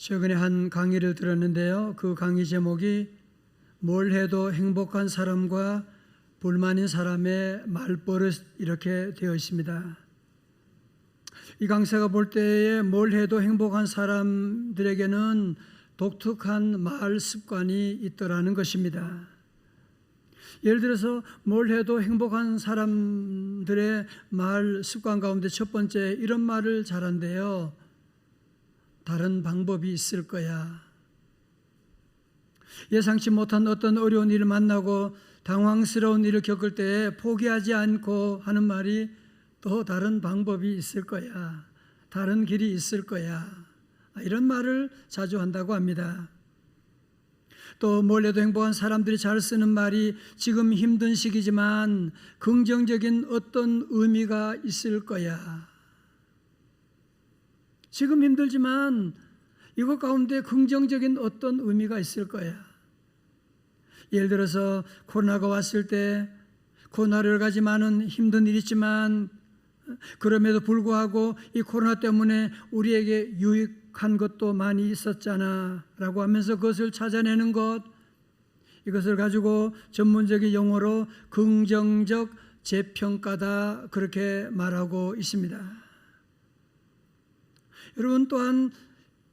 최근에 한 강의를 들었는데요. 그 강의 제목이 뭘 해도 행복한 사람과 불만인 사람의 말버릇 이렇게 되어 있습니다. 이 강사가 볼 때에 뭘 해도 행복한 사람들에게는 독특한 말 습관이 있더라는 것입니다. 예를 들어서 뭘 해도 행복한 사람들의 말 습관 가운데 첫 번째 이런 말을 잘한대요. 다른 방법이 있을 거야. 예상치 못한 어떤 어려운 일을 만나고 당황스러운 일을 겪을 때에 포기하지 않고 하는 말이 또 다른 방법이 있을 거야. 다른 길이 있을 거야. 이런 말을 자주 한다고 합니다. 또 뭘 해도 행복한 사람들이 잘 쓰는 말이 지금 힘든 시기지만 긍정적인 어떤 의미가 있을 거야. 지금 힘들지만 이것 가운데 긍정적인 어떤 의미가 있을 거야. 예를 들어서 코로나가 왔을 때 코로나를 가지 많은 힘든 일이 있지만 그럼에도 불구하고 이 코로나 때문에 우리에게 유익한 것도 많이 있었잖아 라고 하면서 그것을 찾아내는 것, 이것을 가지고 전문적인 용어로 긍정적 재평가다 그렇게 말하고 있습니다. 여러분, 또한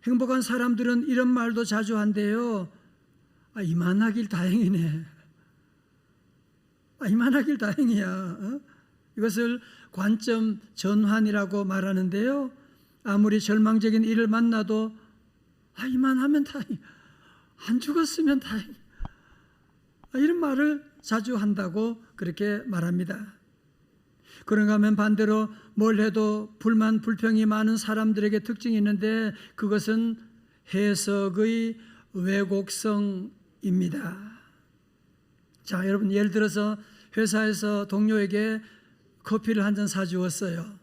행복한 사람들은 이런 말도 자주 한대요. 이만하길 다행이네. 이만하길 다행이야. 이것을 관점 전환이라고 말하는데요. 아무리 절망적인 일을 만나도 이만하면 다행이야. 안 죽었으면 다행이야. 이런 말을 자주 한다고 그렇게 말합니다. 그런가 하면 반대로 뭘 해도 불만 불평이 많은 사람들에게 특징이 있는데 그것은 해석의 왜곡성입니다. 자, 여러분, 예를 들어서 회사에서 동료에게 커피를 한 잔 사주었어요.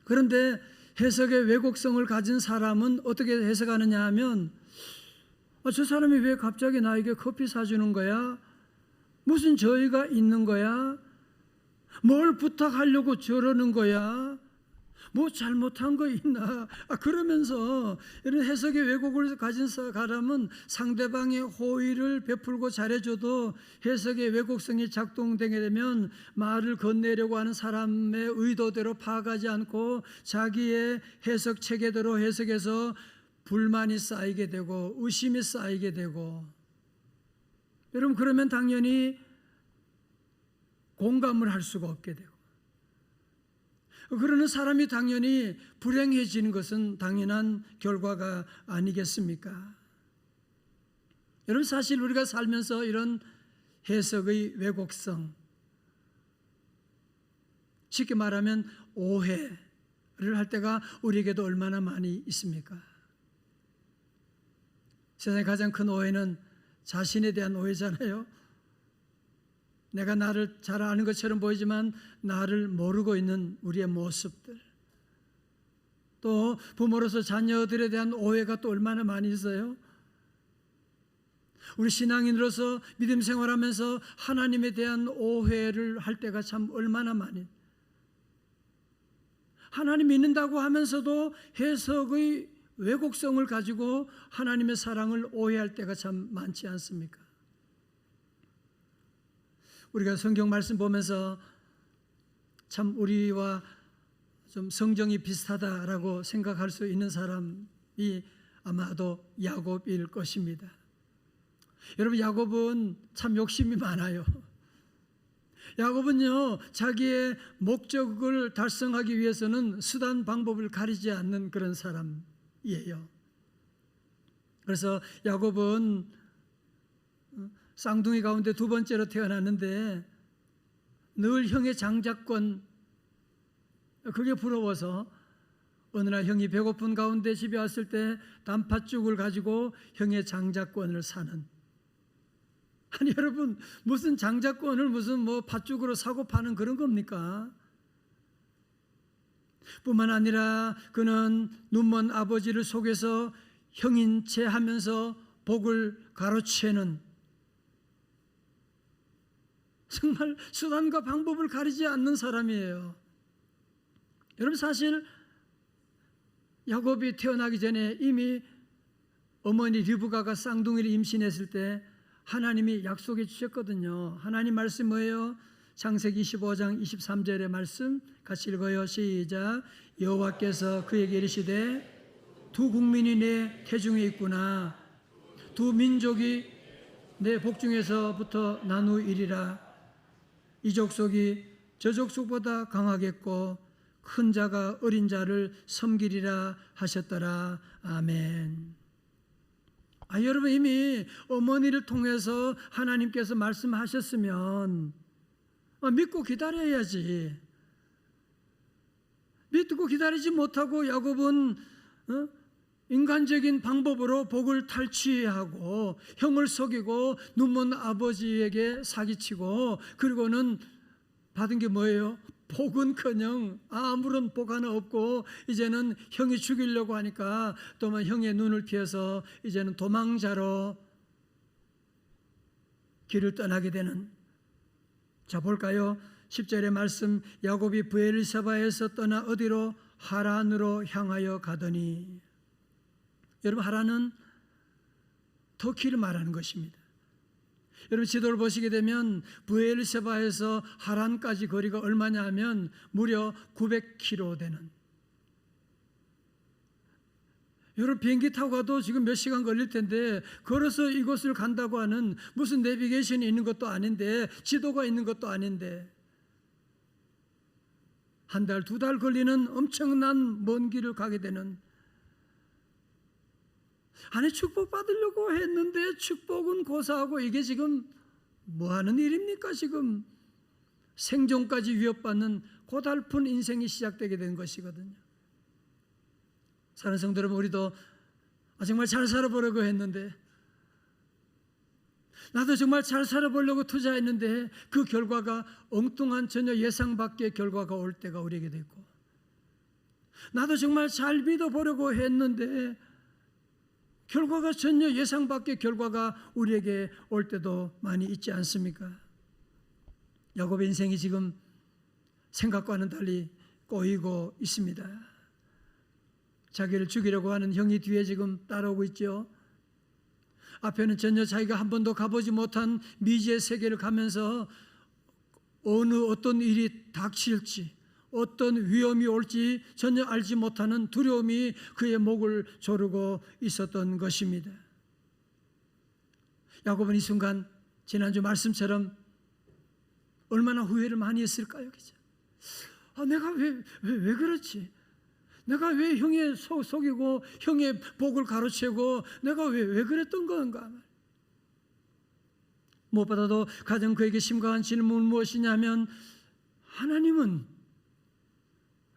그런데 해석의 왜곡성을 가진 사람은 어떻게 해석하느냐 하면 저 사람이 왜 갑자기 나에게 커피 사주는 거야? 무슨 저희가 있는 거야? 뭘 부탁하려고 저러는 거야? 뭐 잘못한 거 있나? 그러면서 이런 해석의 왜곡을 가진 사람은 상대방의 호의를 베풀고 잘해줘도 해석의 왜곡성이 작동되게 되면 말을 건네려고 하는 사람의 의도대로 파악하지 않고 자기의 해석 체계대로 해석해서 불만이 쌓이게 되고 의심이 쌓이게 되고, 여러분, 그러면 당연히 공감을 할 수가 없게 되고, 그러는 사람이 당연히 불행해지는 것은 당연한 결과가 아니겠습니까? 여러분, 사실 우리가 살면서 이런 해석의 왜곡성, 쉽게 말하면 오해를 할 때가 우리에게도 얼마나 많이 있습니까? 세상에 가장 큰 오해는 자신에 대한 오해잖아요. 내가 나를 잘 아는 것처럼 보이지만 나를 모르고 있는 우리의 모습들, 또 부모로서 자녀들에 대한 오해가 또 얼마나 많이 있어요. 우리 신앙인으로서 믿음 생활하면서 하나님에 대한 오해를 할 때가 참 얼마나 많이, 하나님 믿는다고 하면서도 해석의 왜곡성을 가지고 하나님의 사랑을 오해할 때가 참 많지 않습니까? 우리가 성경 말씀 보면서 참 우리와 좀 성정이 비슷하다라고 생각할 수 있는 사람이 아마도 야곱일 것입니다. 여러분, 야곱은 참 욕심이 많아요. 야곱은요, 자기의 목적을 달성하기 위해서는 수단 방법을 가리지 않는 그런 사람이에요. 그래서 야곱은 쌍둥이 가운데 두 번째로 태어났는데 늘 형의 장자권, 그게 부러워서 어느 날 형이 배고픈 가운데 집에 왔을 때 단팥죽을 가지고 형의 장자권을 사는, 아니 여러분, 무슨 장자권을 무슨 뭐 팥죽으로 사고 파는 그런 겁니까? 뿐만 아니라 그는 눈먼 아버지를 속여서 형인 채 하면서 복을 가로채는, 정말 수단과 방법을 가리지 않는 사람이에요. 여러분, 사실 야곱이 태어나기 전에 이미 어머니 리브가가 쌍둥이를 임신했을 때 하나님이 약속해 주셨거든요. 하나님 말씀 뭐예요? 창세기 25장 23절의 말씀 같이 읽어요. 시작. 여호와께서 그에게 이르시되 두 국민이 내 태중에 있구나. 두 민족이 내 복중에서부터 나누이리라. 이 족속이 저 족속보다 강하겠고 큰 자가 어린 자를 섬기리라 하셨더라. 아멘. 여러분 이미 어머니를 통해서 하나님께서 말씀하셨으면 믿고 기다려야지. 믿고 기다리지 못하고 야곱은 인간적인 방법으로 복을 탈취하고 형을 속이고 눈먼 아버지에게 사기치고 그리고는 받은 게 뭐예요? 복은커녕 아무런 복 하나 없고 이제는 형이 죽이려고 하니까 또한 형의 눈을 피해서 이제는 도망자로 길을 떠나게 되는. 자 볼까요? 10절의 말씀. 야곱이 브엘세바에서 떠나 어디로? 하란으로 향하여 가더니. 여러분 하란은 터키를 말하는 것입니다. 여러분 지도를 보시게 되면 브엘세바에서 하란까지 거리가 얼마냐 하면 무려 900km 되는. 여러분 비행기 타고 가도 지금 몇 시간 걸릴 텐데 걸어서 이곳을 간다고 하는 무슨 내비게이션이 있는 것도 아닌데 지도가 있는 것도 아닌데 한 달, 두 달 걸리는 엄청난 먼 길을 가게 되는. 아니 축복 받으려고 했는데 축복은 고사하고 이게 지금 뭐 하는 일입니까? 지금 생존까지 위협받는 고달픈 인생이 시작되게 된 것이거든요. 사는 성도 여러분, 우리도 정말 잘 살아보려고 했는데 나도 정말 잘 살아보려고 투자했는데 그 결과가 엉뚱한 전혀 예상 밖의 결과가 올 때가 우리에게도 있고, 나도 정말 잘 믿어보려고 했는데 결과가 전혀 예상 밖의 결과가 우리에게 올 때도 많이 있지 않습니까? 야곱의 인생이 지금 생각과는 달리 꼬이고 있습니다. 자기를 죽이려고 하는 형이 뒤에 지금 따라오고 있죠. 앞에는 전혀 자기가 한 번도 가보지 못한 미지의 세계를 가면서 어떤 일이 닥칠지, 어떤 위험이 올지 전혀 알지 못하는 두려움이 그의 목을 조르고 있었던 것입니다. 야곱은 이 순간 지난주 말씀처럼 얼마나 후회를 많이 했을까요? 그죠? 내가 왜 그렇지? 내가 왜 형의 속이고 형의 복을 가로채고 내가 왜 그랬던 건가? 무엇보다도 가장 그에게 심각한 질문은 무엇이냐면, 하나님은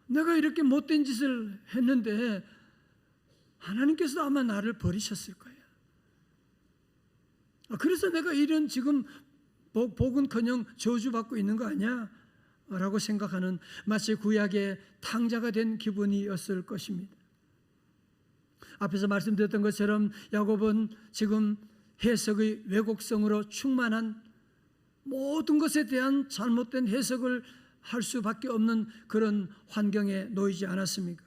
내가 이렇게 못된 짓을 했는데 하나님께서 아마 나를 버리셨을 거야. 그래서 내가 이런 지금 복은커녕 저주받고 있는 거 아니야? 라고 생각하는, 마치 구약의 탕자가 된 기분이었을 것입니다. 앞에서 말씀드렸던 것처럼 야곱은 지금 해석의 왜곡성으로 충만한 모든 것에 대한 잘못된 해석을 할 수밖에 없는 그런 환경에 놓이지 않았습니까?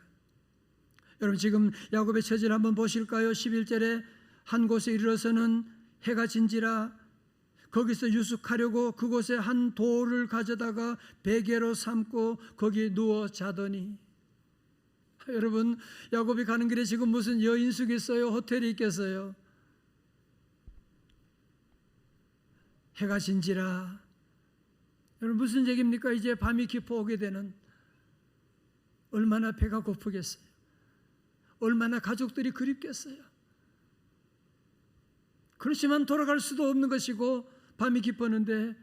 여러분 지금 야곱의 처지를 한번 보실까요? 11절에 한 곳에 이르러서는 해가 진지라 거기서 유숙하려고 그곳에 한 돌을 가져다가 베개로 삼고 거기 누워 자더니. 여러분 야곱이 가는 길에 지금 무슨 여인숙이 있어요? 호텔이 있겠어요? 해가 진지라. 여러분 무슨 얘기입니까? 이제 밤이 깊어오게 되는. 얼마나 배가 고프겠어요? 얼마나 가족들이 그립겠어요? 그렇지만 돌아갈 수도 없는 것이고 밤이 깊었는데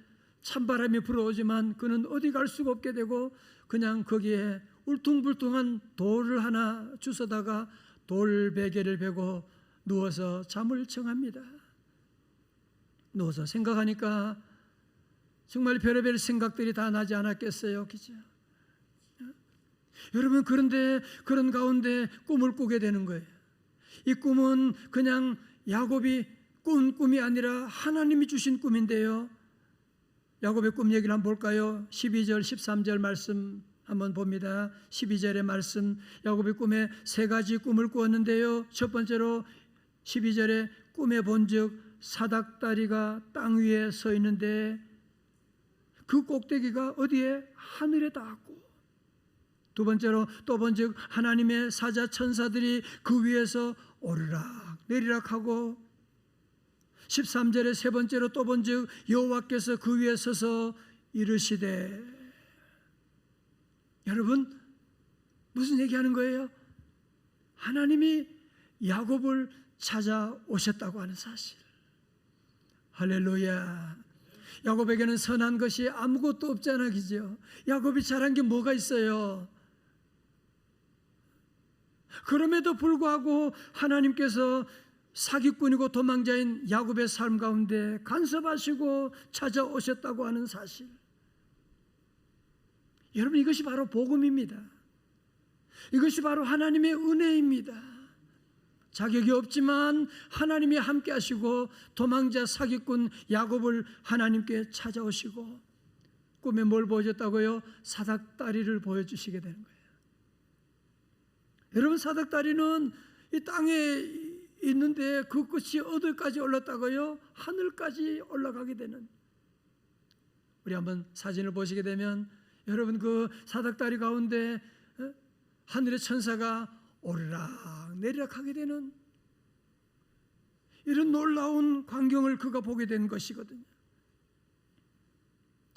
찬바람이 불어오지만 그는 어디 갈 수가 없게 되고 그냥 거기에 울퉁불퉁한 돌을 하나 주워다가 돌베개를 베고 누워서 잠을 청합니다. 누워서 생각하니까 정말 별의별 생각들이 다 나지 않았겠어요? 그죠? 여러분 그런데 그런 가운데 꿈을 꾸게 되는 거예요. 이 꿈은 그냥 야곱이 꾼 꿈이 아니라 하나님이 주신 꿈인데요. 야곱의 꿈 얘기를 한번 볼까요? 12절 13절 말씀 한번 봅니다. 12절의 말씀, 야곱이 꿈에 세 가지 꿈을 꾸었는데요. 첫 번째로 12절에 꿈에 본즉 사닥다리가 땅 위에 서 있는데 그 꼭대기가 어디에? 하늘에 닿았고, 두 번째로 또 본즉 하나님의 사자 천사들이 그 위에서 오르락 내리락 하고, 13절에 세 번째로 또 본즉 여호와께서 그 위에 서서 이르시되. 여러분, 무슨 얘기하는 거예요? 하나님이 야곱을 찾아오셨다고 하는 사실. 할렐루야. 야곱에게는 선한 것이 아무것도 없잖아, 그죠? 야곱이 잘한 게 뭐가 있어요? 그럼에도 불구하고 하나님께서 사기꾼이고 도망자인 야곱의 삶 가운데 간섭하시고 찾아오셨다고 하는 사실. 여러분, 이것이 바로 복음입니다. 이것이 바로 하나님의 은혜입니다. 자격이 없지만 하나님이 함께 하시고 도망자 사기꾼 야곱을 하나님께 찾아오시고 꿈에 뭘 보여줬다고요? 사닥다리를 보여주시게 되는 거예요. 여러분, 사닥다리는 이 땅에 있는데 그 끝이 어디까지 올랐다고요? 하늘까지 올라가게 되는. 우리 한번 사진을 보시게 되면 여러분, 그 사닥다리 가운데 하늘의 천사가 오르락 내리락 하게 되는 이런 놀라운 광경을 그가 보게 된 것이거든요.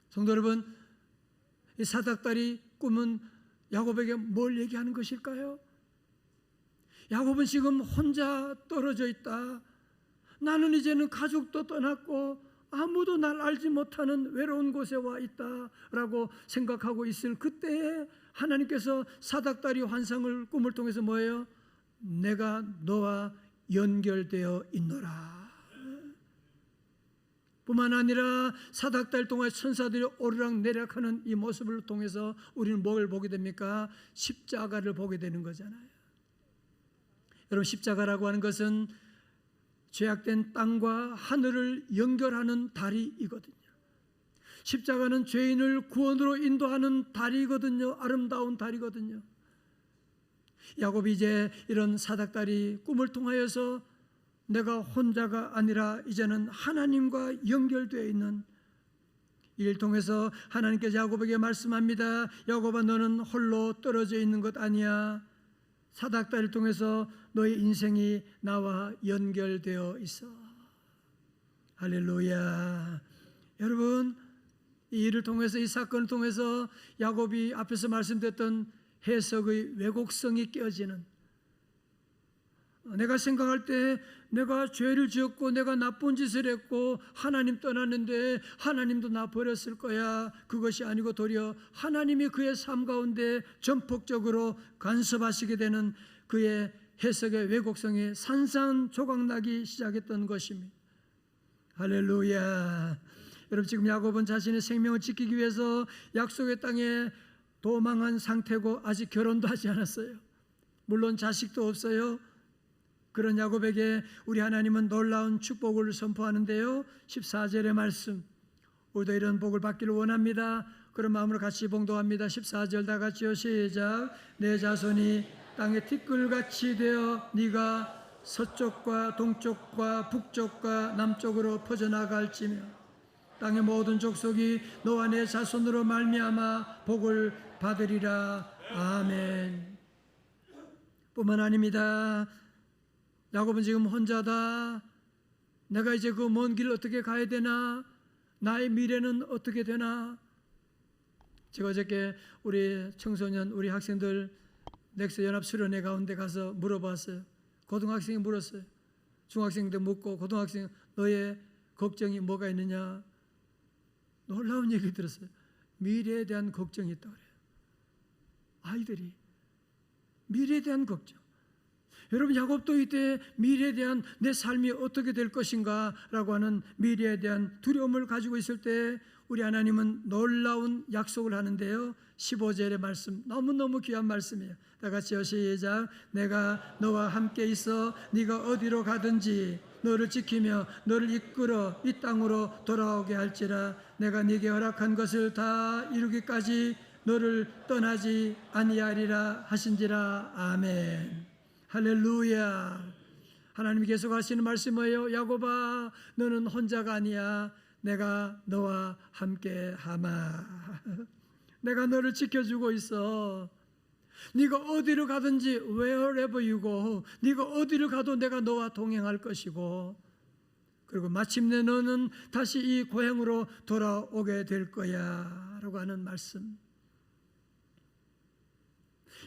성도 여러분, 이 사닥다리 꿈은 야곱에게 뭘 얘기하는 것일까요? 야곱은 지금 혼자 떨어져 있다. 나는 이제는 가족도 떠났고 아무도 날 알지 못하는 외로운 곳에 와 있다라고 생각하고 있을 그때에 하나님께서 사닥다리 환상을 꿈을 통해서 뭐예요? 내가 너와 연결되어 있노라. 뿐만 아니라 사닥다리를 통해 천사들이 오르락 내리락하는 이 모습을 통해서 우리는 뭘 보게 됩니까? 십자가를 보게 되는 거잖아요. 여러분, 십자가라고 하는 것은 죄악된 땅과 하늘을 연결하는 다리이거든요. 십자가는 죄인을 구원으로 인도하는 다리이거든요. 아름다운 다리거든요. 야곱이 이제 이런 사닥다리 꿈을 통하여서 내가 혼자가 아니라 이제는 하나님과 연결되어 있는, 이를 통해서 하나님께서 야곱에게 말씀합니다. 야곱아, 너는 홀로 떨어져 있는 것 아니야. 사닥다리를 통해서 너의 인생이 나와 연결되어 있어. 할렐루야. 여러분, 이 일을 통해서, 이 사건을 통해서 야곱이 앞에서 말씀드렸던 해석의 왜곡성이 깨어지는, 내가 생각할 때 내가 죄를 지었고 내가 나쁜 짓을 했고 하나님 떠났는데 하나님도 나 버렸을 거야. 그것이 아니고 도리어 하나님이 그의 삶 가운데 전폭적으로 간섭하시게 되는 그의 해석의 왜곡성이 산산조각나기 시작했던 것입니다. 할렐루야. 여러분, 지금 야곱은 자신의 생명을 지키기 위해서 약속의 땅에 도망한 상태고 아직 결혼도 하지 않았어요. 물론 자식도 없어요. 그런 야곱에게 우리 하나님은 놀라운 축복을 선포하는데요. 14절의 말씀, 우리도 이런 복을 받기를 원합니다. 그런 마음으로 같이 봉독합니다. 14절 다 같이요. 시작. 내 자손이 땅의 티끌같이 되어 네가 서쪽과 동쪽과 북쪽과 남쪽으로 퍼져나갈지며 땅의 모든 족속이 너와 내 자손으로 말미암아 복을 받으리라. 아멘. 뿐만 아닙니다. 야곱은 지금 혼자다. 내가 이제 그 먼 길 어떻게 가야 되나? 나의 미래는 어떻게 되나? 제가 어저께 우리 청소년, 우리 학생들 넥스 연합 수련회 가운데 가서 물어봤어요. 고등학생이 물었어요. 중학생도 묻고 고등학생, 너의 걱정이 뭐가 있느냐? 놀라운 얘기를 들었어요. 미래에 대한 걱정이 있다고 그래요. 아이들이 미래에 대한 걱정. 여러분, 야곱도 이때 미래에 대한 내 삶이 어떻게 될 것인가 라고 하는 미래에 대한 두려움을 가지고 있을 때 우리 하나님은 놀라운 약속을 하는데요. 15절의 말씀, 너무너무 귀한 말씀이에요. 다 같이요. 시작. 내가 너와 함께 있어 네가 어디로 가든지 너를 지키며 너를 이끌어 이 땅으로 돌아오게 할지라. 내가 네게 허락한 것을 다 이루기까지 너를 떠나지 아니하리라 하신지라. 아멘. 할렐루야. 하나님이 계속 하시는 말씀이에요. 야곱아, 너는 혼자가 아니야. 내가 너와 함께 하마. 내가 너를 지켜주고 있어. 네가 어디를 가든지 wherever you go, 네가 어디를 가도 내가 너와 동행할 것이고, 그리고 마침내 너는 다시 이 고향으로 돌아오게 될 거야 라고 하는 말씀.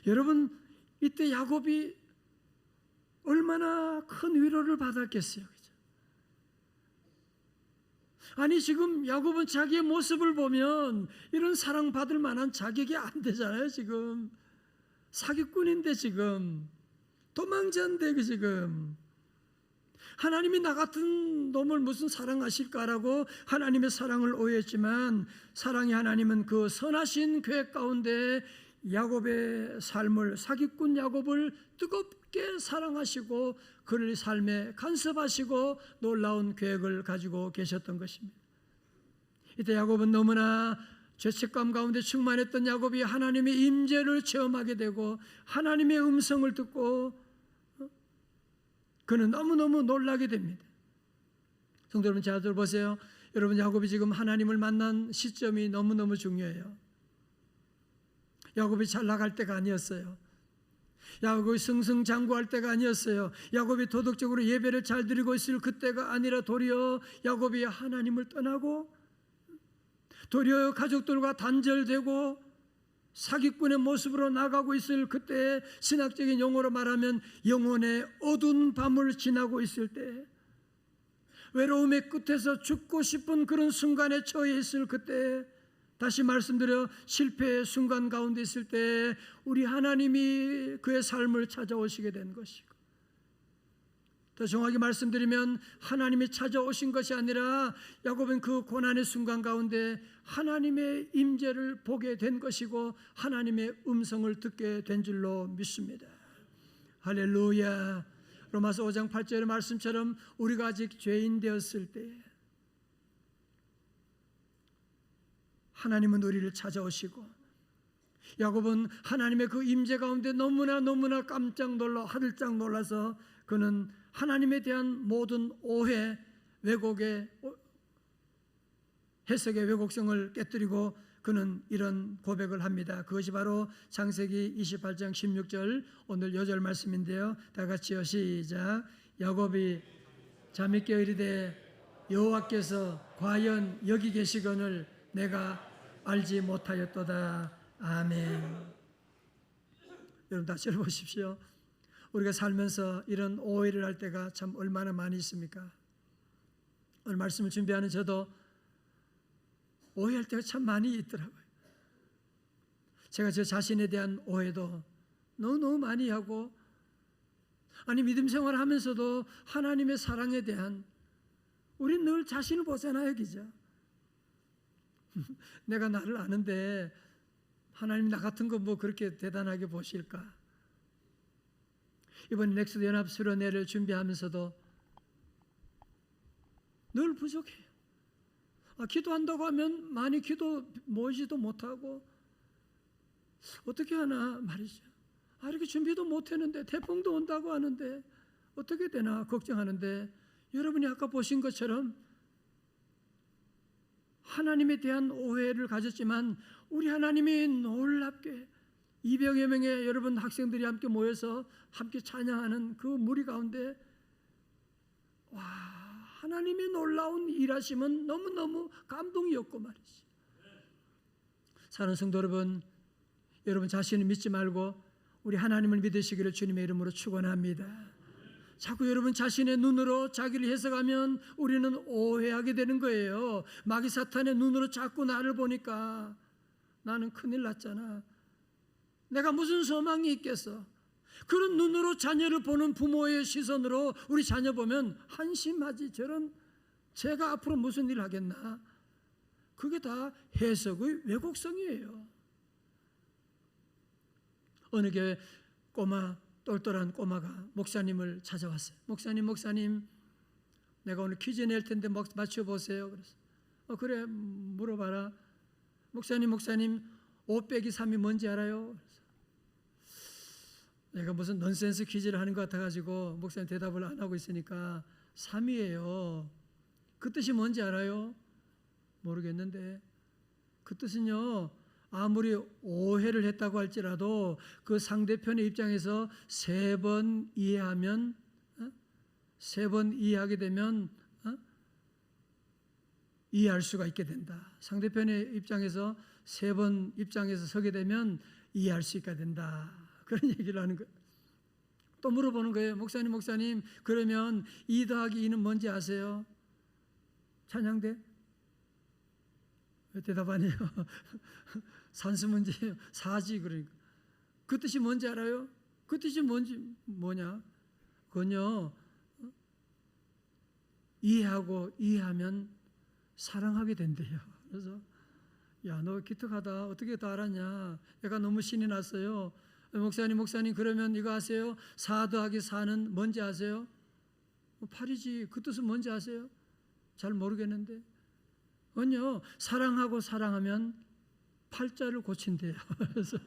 여러분, 이때 야곱이 얼마나 큰 위로를 받았겠어요. 그죠? 아니, 지금 야곱은 자기의 모습을 보면 이런 사랑받을 만한 자격이 안 되잖아요. 지금 사기꾼인데, 지금 도망자인데, 지금 하나님이 나 같은 놈을 무슨 사랑하실까라고 하나님의 사랑을 오해했지만, 사랑의 하나님은 그 선하신 계획 가운데 야곱의 삶을, 사기꾼 야곱을 뜨겁게 사랑하시고 그를 삶에 간섭하시고 놀라운 계획을 가지고 계셨던 것입니다. 이때 야곱은 너무나 죄책감 가운데 충만했던 야곱이 하나님의 임재를 체험하게 되고 하나님의 음성을 듣고 그는 너무너무 놀라게 됩니다. 성도 여러분, 잘 들어보세요. 여러분, 야곱이 지금 하나님을 만난 시점이 너무너무 중요해요. 야곱이 잘 나갈 때가 아니었어요. 야곱이 승승장구할 때가 아니었어요. 야곱이 도덕적으로 예배를 잘 드리고 있을 그때가 아니라 도리어 야곱이 하나님을 떠나고 도리어 가족들과 단절되고 사기꾼의 모습으로 나가고 있을 그때, 신학적인 용어로 말하면 영혼의 어두운 밤을 지나고 있을 때, 외로움의 끝에서 죽고 싶은 그런 순간에 처해 있을 그때, 다시 말씀드려 실패의 순간 가운데 있을 때 우리 하나님이 그의 삶을 찾아오시게 된 것이고, 더 정확히 말씀드리면 하나님이 찾아오신 것이 아니라 야곱은 그 고난의 순간 가운데 하나님의 임재를 보게 된 것이고 하나님의 음성을 듣게 된 줄로 믿습니다. 할렐루야. 로마서 5장 8절의 말씀처럼 우리가 아직 죄인 되었을 때 하나님은 우리를 찾아오시고, 야곱은 하나님의 그 임재 가운데 너무나 깜짝 놀라 하들짝 놀라서 그는 하나님에 대한 모든 오해, 왜곡의 해석의 왜곡성을 깨뜨리고 그는 이런 고백을 합니다. 그것이 바로 창세기 28장 16절 오늘 여절 말씀인데요. 다 같이요, 시작. 야곱이 잠이 깨어 이르되 여호와께서 과연 여기 계시거늘 내가 알지 못하였도다. 아멘. 여러분, 다시 보십시오. 우리가 살면서 이런 오해를 할 때가 참 얼마나 많이 있습니까? 오늘 말씀을 준비하는 저도 오해할 때가 참 많이 있더라고요. 제가 저 자신에 대한 오해도 너무 많이 하고, 아니 믿음 생활을 하면서도 하나님의 사랑에 대한, 우린 늘 자신을 보잖아요, 그죠? 내가 나를 아는데 하나님 나 같은 거 뭐 그렇게 대단하게 보실까? 이번 넥스트 연합 수련회를 준비하면서도 늘 부족해요. 기도한다고 하면 많이 기도 모이지도 못하고 어떻게 하나 말이죠. 이렇게 준비도 못했는데 태풍도 온다고 하는데 어떻게 되나 걱정하는데, 여러분이 아까 보신 것처럼 하나님에 대한 오해를 가졌지만 우리 하나님이 놀랍게 200여 명의 여러분 학생들이 함께 모여서 함께 찬양하는 그 무리 가운데, 와, 하나님의 놀라운 일하심은 너무너무 감동이었고 말이지. 사랑하는 성도 여러분, 여러분 자신을 믿지 말고 우리 하나님을 믿으시기를 주님의 이름으로 축원합니다. 자꾸 여러분 자신의 눈으로 자기를 해석하면 우리는 오해하게 되는 거예요. 마귀 사탄의 눈으로 자꾸 나를 보니까 나는 큰일 났잖아. 내가 무슨 소망이 있겠어. 그런 눈으로 자녀를 보는 부모의 시선으로 우리 자녀 보면 한심하지. 저런 제가 앞으로 무슨 일 하겠나. 그게 다 해석의 왜곡성이에요. 어느 교회 똘똘한 꼬마가 목사님을 찾아왔어요. 목사님, 내가 오늘 퀴즈 낼 텐데 맞춰보세요. 그래서 그래, 물어봐라. 목사님, 5 빼기 3이 뭔지 알아요? 내가 무슨 넌센스 퀴즈를 하는 것 같아가지고 목사님 대답을 안 하고 있으니까 3이에요. 그 뜻이 뭔지 알아요? 모르겠는데 그 뜻은요, 아무리 오해를 했다고 할지라도 그 상대편의 입장에서 3번 이해하면, 3번 이해하게 되면 이해할 수가 있게 된다. 상대편의 입장에서 3번 입장에서 서게 되면 이해할 수 있게 된다. 그런 얘기를 하는 거예요. 또 물어보는 거예요. 목사님, 그러면 2 더하기 2는 뭔지 아세요? 찬양대? 왜 대답 안 해요? 산수 문제예요. 4지 그러니까. 그 뜻이 뭔지 알아요? 그 뜻이 뭐냐? 그건요, 이해하면 사랑하게 된대요. 그래서 야, 너 기특하다. 어떻게 다 알았냐? 얘가 너무 신이 났어요. 목사님, 그러면 이거 아세요? 4 더하기 4는 뭔지 아세요? 8이지. 그 뜻은 뭔지 아세요? 잘 모르겠는데. 아니요, 사랑하면 8자를 고친대요. 그래서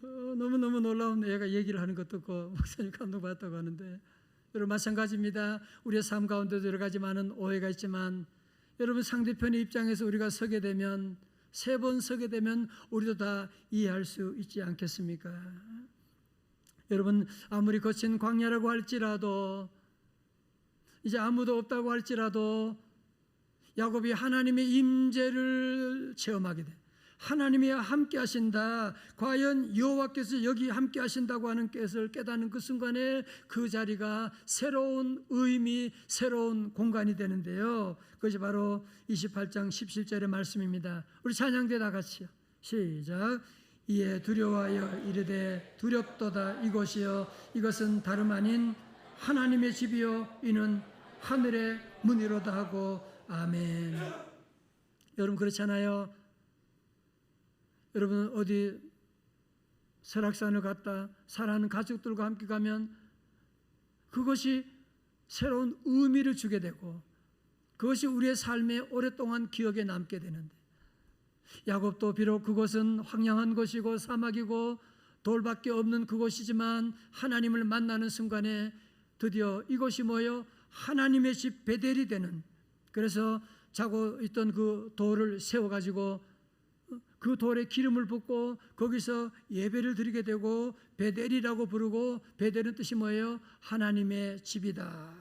너무너무 놀라운 애가 얘기를 하는 것도 듣고 목사님 감동받았다고 하는데, 여러분 마찬가지입니다. 우리의 삶 가운데도 여러 가지 많은 오해가 있지만, 여러분 상대편의 입장에서 우리가 서게 되면, 3번 서게 되면 우리도 다 이해할 수 있지 않겠습니까? 여러분, 아무리 거친 광야라고 할지라도, 이제 아무도 없다고 할지라도 야곱이 하나님의 임재를 체험하게 돼. 하나님이 함께 하신다. 과연 여호와께서 여기 함께 하신다고 하는 것을 깨닫는 그 순간에 그 자리가 새로운 의미, 새로운 공간이 되는데요. 그것이 바로 28장 17절의 말씀입니다. 우리 찬양대 다 같이요. 시작. 이에 두려워하여 이르되 두렵도다 이곳이여 이것은 다름 아닌 하나님의 집이요 이는 하늘의 문이로다 하고 아멘. 여러분 그렇잖아요. 여러분 어디 설악산을 갔다 사랑하는 가족들과 함께 가면 그것이 새로운 의미를 주게 되고 그것이 우리의 삶에 오랫동안 기억에 남게 되는데, 야곱도 비록 그곳은 황량한 곳이고 사막이고 돌밖에 없는 그곳이지만 하나님을 만나는 순간에 드디어 이곳이 뭐예요? 하나님의 집 베델이 되는, 그래서 자고 있던 그 돌을 세워가지고 그 돌에 기름을 붓고 거기서 예배를 드리게 되고 베델이라고 부르고, 베델은 뜻이 뭐예요? 하나님의 집이다.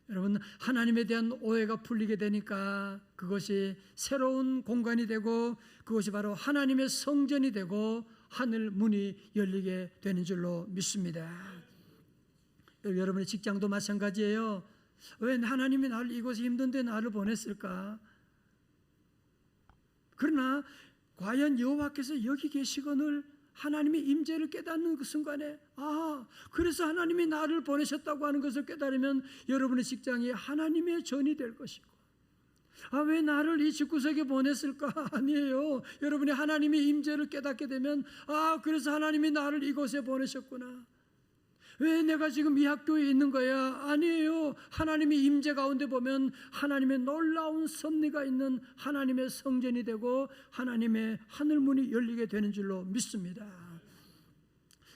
여러분 하나님에 대한 오해가 풀리게 되니까 그것이 새로운 공간이 되고 그것이 바로 하나님의 성전이 되고 하늘 문이 열리게 되는 줄로 믿습니다. 여러분의 직장도 마찬가지예요. 왜 하나님이 나를 이곳에 힘든데 나를 보냈을까? 그러나 과연 여호와께서 여기 계시거늘 하나님의 임재를 깨닫는 그 순간에, 그래서 하나님이 나를 보내셨다고 하는 것을 깨달으면 여러분의 직장이 하나님의 전이 될 것이고, 왜 나를 이 집구석에 보냈을까? 아니에요. 여러분이 하나님의 임재를 깨닫게 되면 그래서 하나님이 나를 이곳에 보내셨구나. 왜 내가 지금 이 학교에 있는 거야? 아니에요. 하나님의 임재 가운데 보면 하나님의 놀라운 섭리가 있는 하나님의 성전이 되고 하나님의 하늘문이 열리게 되는 줄로 믿습니다.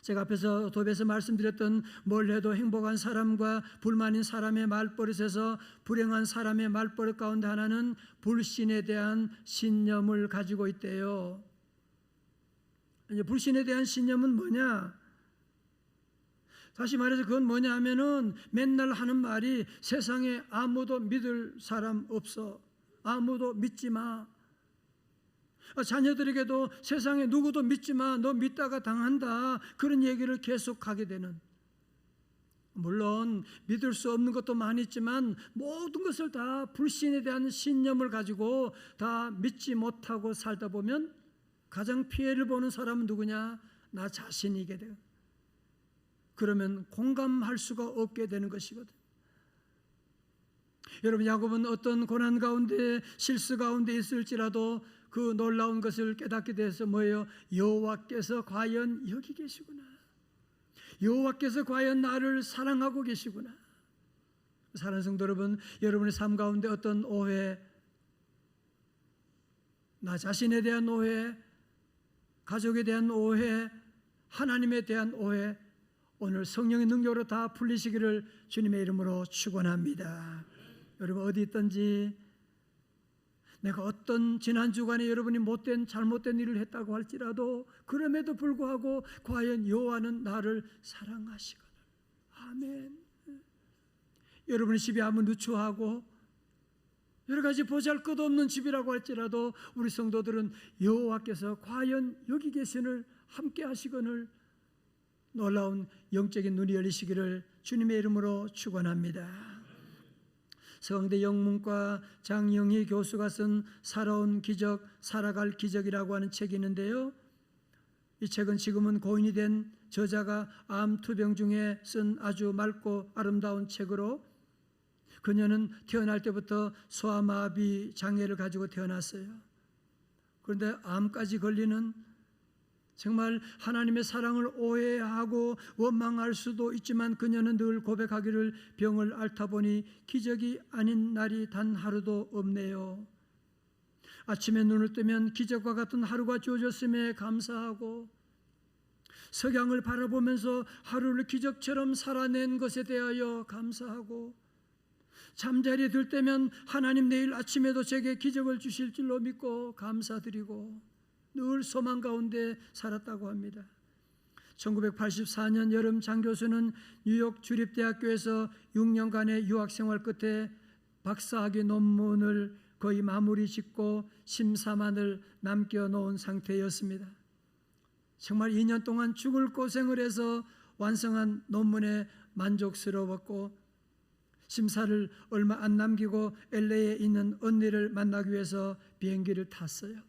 제가 앞에서 도배에서 말씀드렸던 뭘 해도 행복한 사람과 불만인 사람의 말버릇에서 불행한 사람의 말버릇 가운데 하나는 불신에 대한 신념을 가지고 있대요. 이제 불신에 대한 신념은 뭐냐? 다시 말해서 그건 뭐냐 하면은 맨날 하는 말이 세상에 아무도 믿을 사람 없어. 아무도 믿지 마. 자녀들에게도 세상에 누구도 믿지 마. 너 믿다가 당한다. 그런 얘기를 계속 하게 되는. 물론 믿을 수 없는 것도 많이 있지만 모든 것을 다 불신에 대한 신념을 가지고 다 믿지 못하고 살다 보면 가장 피해를 보는 사람은 누구냐? 나 자신이게 돼요. 그러면 공감할 수가 없게 되는 것이거든. 여러분 야곱은 어떤 고난 가운데 실수 가운데 있을지라도 그 놀라운 것을 깨닫게 돼서 뭐예요? 여호와께서 과연 여기 계시구나. 여호와께서 과연 나를 사랑하고 계시구나. 사랑하는 성도 여러분, 여러분의 삶 가운데 어떤 오해, 나 자신에 대한 오해, 가족에 대한 오해, 하나님에 대한 오해, 오늘 성령의 능력으로 다 풀리시기를 주님의 이름으로 축원합니다. 여러분 어디 있든지 내가 어떤 지난 주간에 여러분이 잘못된 일을 했다고 할지라도 그럼에도 불구하고 과연 여호와는 나를 사랑하시거늘. 아멘. 여러분의 집이 아무 누추하고 여러 가지 보잘것없는 집이라고 할지라도 우리 성도들은 여호와께서 과연 여기 계시늘 함께 하시거늘 놀라운 영적인 눈이 열리시기를 주님의 이름으로 축원합니다. 서강대 영문과 장영희 교수가 쓴 살아온 기적, 살아갈 기적이라고 하는 책이 있는데요. 이 책은 지금은 고인이 된 저자가 암 투병 중에 쓴 아주 맑고 아름다운 책으로, 그녀는 태어날 때부터 소아마비 장애를 가지고 태어났어요. 그런데 암까지 걸리는, 정말 하나님의 사랑을 오해하고 원망할 수도 있지만 그녀는 늘 고백하기를 병을 앓다 보니 기적이 아닌 날이 단 하루도 없네요. 아침에 눈을 뜨면 기적과 같은 하루가 주어졌음에 감사하고, 석양을 바라보면서 하루를 기적처럼 살아낸 것에 대하여 감사하고, 잠자리에 들 때면 하나님 내일 아침에도 제게 기적을 주실 줄로 믿고 감사드리고 늘 소망 가운데 살았다고 합니다. 1984년 여름 장 교수는 뉴욕 주립대학교에서 6년간의 유학생활 끝에 박사학위 논문을 거의 마무리 짓고 심사만을 남겨놓은 상태였습니다. 정말 2년 동안 죽을 고생을 해서 완성한 논문에 만족스러웠고, 심사를 얼마 안 남기고 LA에 있는 언니를 만나기 위해서 비행기를 탔어요.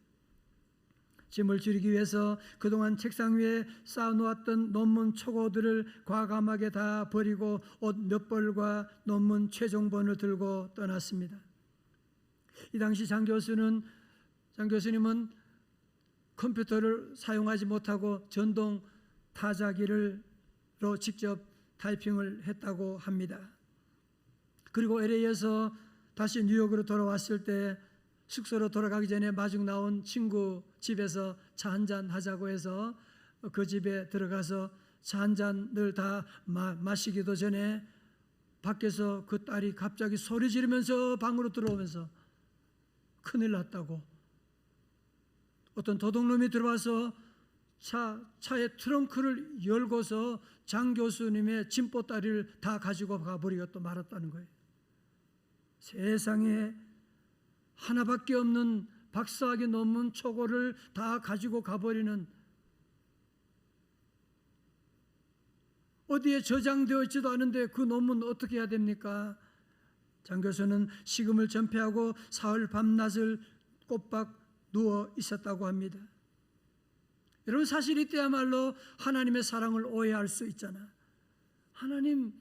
짐을 줄이기 위해서 그동안 책상 위에 쌓아놓았던 논문 초고들을 과감하게 다 버리고 옷 몇 벌과 논문 최종본을 들고 떠났습니다. 이 당시 장 교수님은 컴퓨터를 사용하지 못하고 전동 타자기로 직접 타이핑을 했다고 합니다. 그리고 LA에서 다시 뉴욕으로 돌아왔을 때 숙소로 돌아가기 전에 마중 나온 친구 집에서 차 한잔 하자고 해서 그 집에 들어가서 차 한 잔을 다 마시기도 전에 밖에서 그 딸이 갑자기 소리 지르면서 방으로 들어오면서 큰일 났다고, 어떤 도둑놈이 들어와서 차의 트렁크를 열고서 장 교수님의 짐보따리를 다 가지고 가버리고 또 말았다는 거예요. 세상에 하나밖에 없는 박사학위 논문 초고를 다 가지고 가버리는, 어디에 저장되어 있지도 않은데 그 논문 어떻게 해야 됩니까? 장 교수는 식음을 전폐하고 사흘 밤낮을 꼬박 누워 있었다고 합니다. 여러분, 사실 이때야말로 하나님의 사랑을 오해할 수 있잖아. 하나님,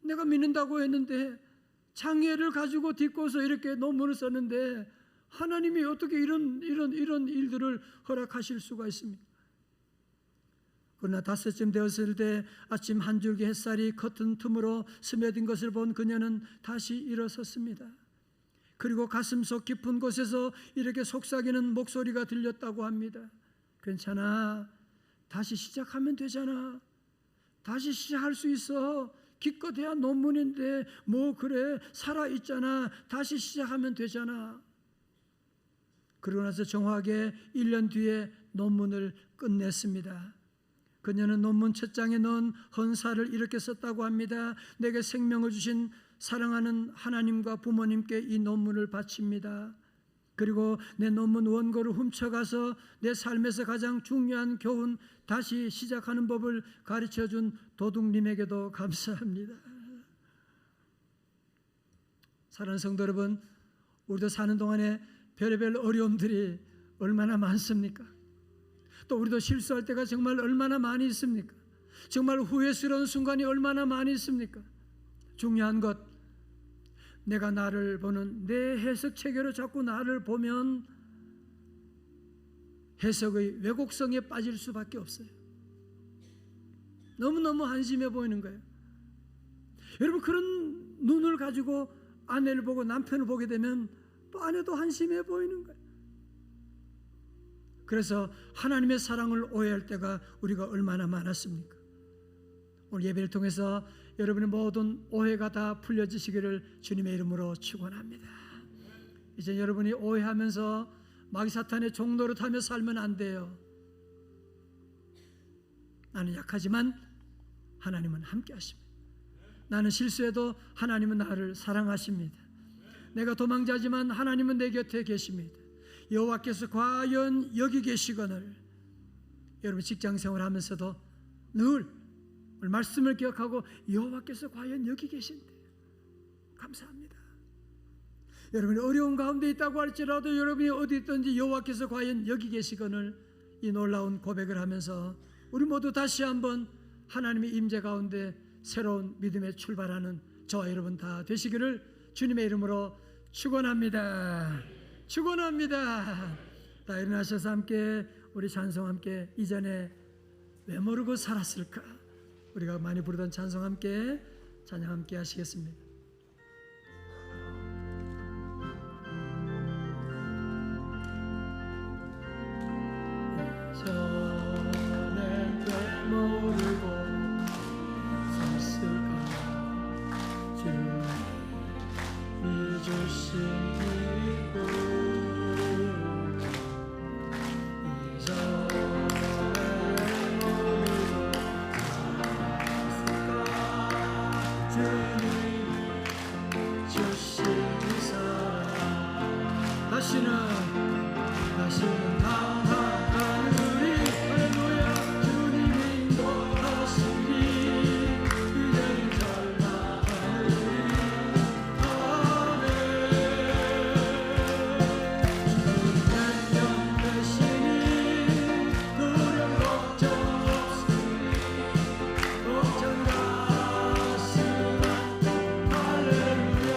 내가 믿는다고 했는데 장애를 가지고 딛고서 이렇게 논문을 썼는데 하나님이 어떻게 이런 일들을 허락하실 수가 있습니까? 그러나 5쯤 되었을 때 아침 한 줄기 햇살이 커튼 틈으로 스며든 것을 본 그녀는 다시 일어섰습니다. 그리고 가슴속 깊은 곳에서 이렇게 속삭이는 목소리가 들렸다고 합니다. 괜찮아, 다시 시작하면 되잖아, 다시 시작할 수 있어, 기껏해야 논문인데 뭐 그래, 살아있잖아, 다시 시작하면 되잖아. 그러고 나서 정확하게 1년 뒤에 논문을 끝냈습니다. 그녀는 논문 첫 장에 넣은 헌사를 이렇게 썼다고 합니다. 내게 생명을 주신 사랑하는 하나님과 부모님께 이 논문을 바칩니다. 그리고 내 논문 원고를 훔쳐가서 내 삶에서 가장 중요한 교훈, 다시 시작하는 법을 가르쳐준 도둑님에게도 감사합니다. 사랑하는 성도 여러분, 우리도 사는 동안에 별의별 어려움들이 얼마나 많습니까? 또 우리도 실수할 때가 정말 얼마나 많이 있습니까? 정말 후회스러운 순간이 얼마나 많이 있습니까? 중요한 것, 내가 나를 보는 내 해석 체계로 자꾸 나를 보면 해석의 왜곡성에 빠질 수밖에 없어요. 너무너무 한심해 보이는 거예요. 여러분, 그런 눈을 가지고 아내를 보고 남편을 보게 되면 또 아내도 한심해 보이는 거예요. 그래서 하나님의 사랑을 오해할 때가 우리가 얼마나 많았습니까? 오늘 예배를 통해서 여러분의 모든 오해가 다 풀려지시기를 주님의 이름으로 축원합니다. 이제 여러분이 오해하면서 마귀 사탄의 종노릇하며 살면 안 돼요. 나는 약하지만 하나님은 함께 하십니다. 나는 실수해도 하나님은 나를 사랑하십니다. 내가 도망자지만 하나님은 내 곁에 계십니다. 여호와께서 과연 여기 계시거늘. 여러분 직장생활 하면서도 늘 말씀을 기억하고 여호와께서 과연 여기 계신데 감사합니다. 여러분이 어려운 가운데 있다고 할지라도 여러분이 어디 있든지 여호와께서 과연 여기 계시거늘 이 놀라운 고백을 하면서 우리 모두 다시 한번 하나님의 임재 가운데 새로운 믿음에 출발하는 저와 여러분 다 되시기를 주님의 이름으로 축원합니다. 축원합니다. 다 일어나셔서 함께 우리 찬송 함께 이전에 왜 모르고 살았을까? 우리가 많이 부르던 찬송 함께 찬양 함께 하시겠습니다. 전에 왜 모르고 샀을까? 주님이 주신 기쁨 다시는 감사하느니 할렐루야 주님이 인도하시니 이제는 절망하느니 아멘 주님 내 되시니 두려움 걱정 없으니 걱정 가시만 할렐루야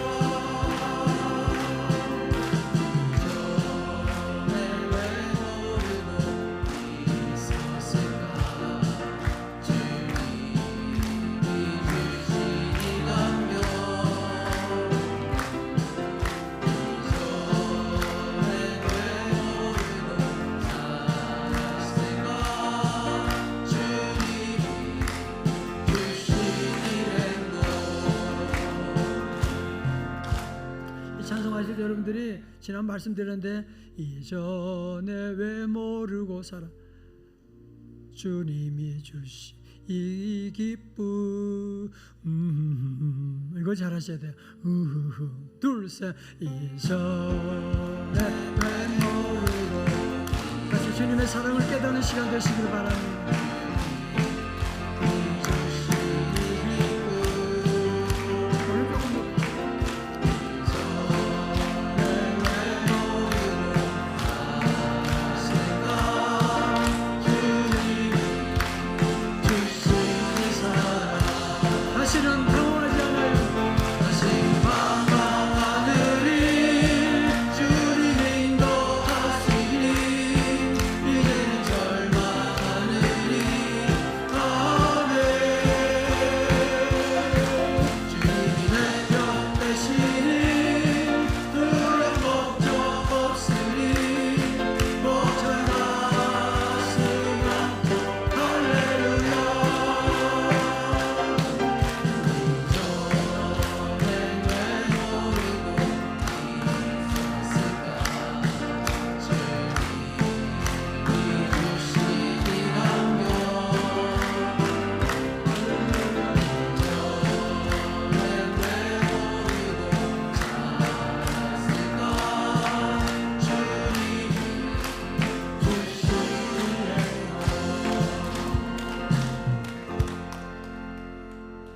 찬송하실 때 여러분들이 지난 말씀드렸는데 이전에 왜 모르고 살아 주님이 주신 이 기쁨 이거 잘하셔야 돼요. 둘셋 이전에 왜 모르고 다시 주님의 사랑을 깨닫는 시간 되시길 바랍니다.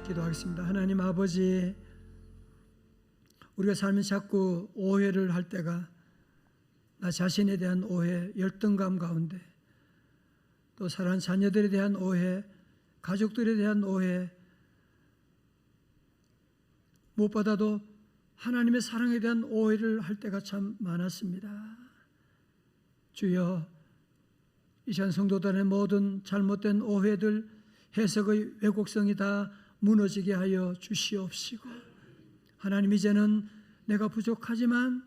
기도하겠습니다. 하나님 아버지, 우리가 살면서 자꾸 오해를 할 때가 나 자신에 대한 오해, 열등감 가운데 또 사랑하는 자녀들에 대한 오해, 가족들에 대한 오해, 무엇보다도 하나님의 사랑에 대한 오해를 할 때가 참 많았습니다. 주여, 이 시간 성도들의 모든 잘못된 오해들, 해석의 왜곡성이 다 무너지게 하여 주시옵시고, 하나님 이제는 내가 부족하지만,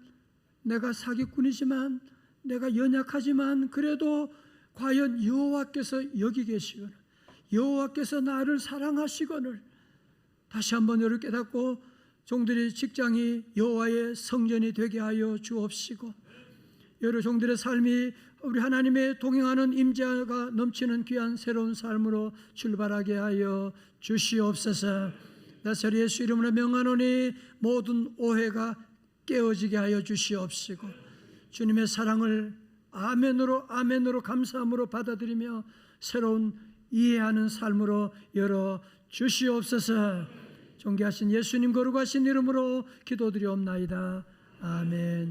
내가 사기꾼이지만, 내가 연약하지만 그래도 과연 여호와께서 여기 계시거늘, 여호와께서 나를 사랑하시거늘 다시 한번 너를 깨닫고 종들의 직장이 여호와의 성전이 되게 하여 주옵시고, 여러 종들의 삶이 우리 하나님의 동행하는 임재가 넘치는 귀한 새로운 삶으로 출발하게 하여 주시옵소서. 나사렛 예수 이름으로 명하노니 모든 오해가 깨어지게 하여 주시옵시고, 주님의 사랑을 아멘으로 감사함으로 받아들이며 새로운 이해하는 삶으로 열어 주시옵소서. 존귀하신 예수님 거룩하신 이름으로 기도드리옵나이다. 아멘.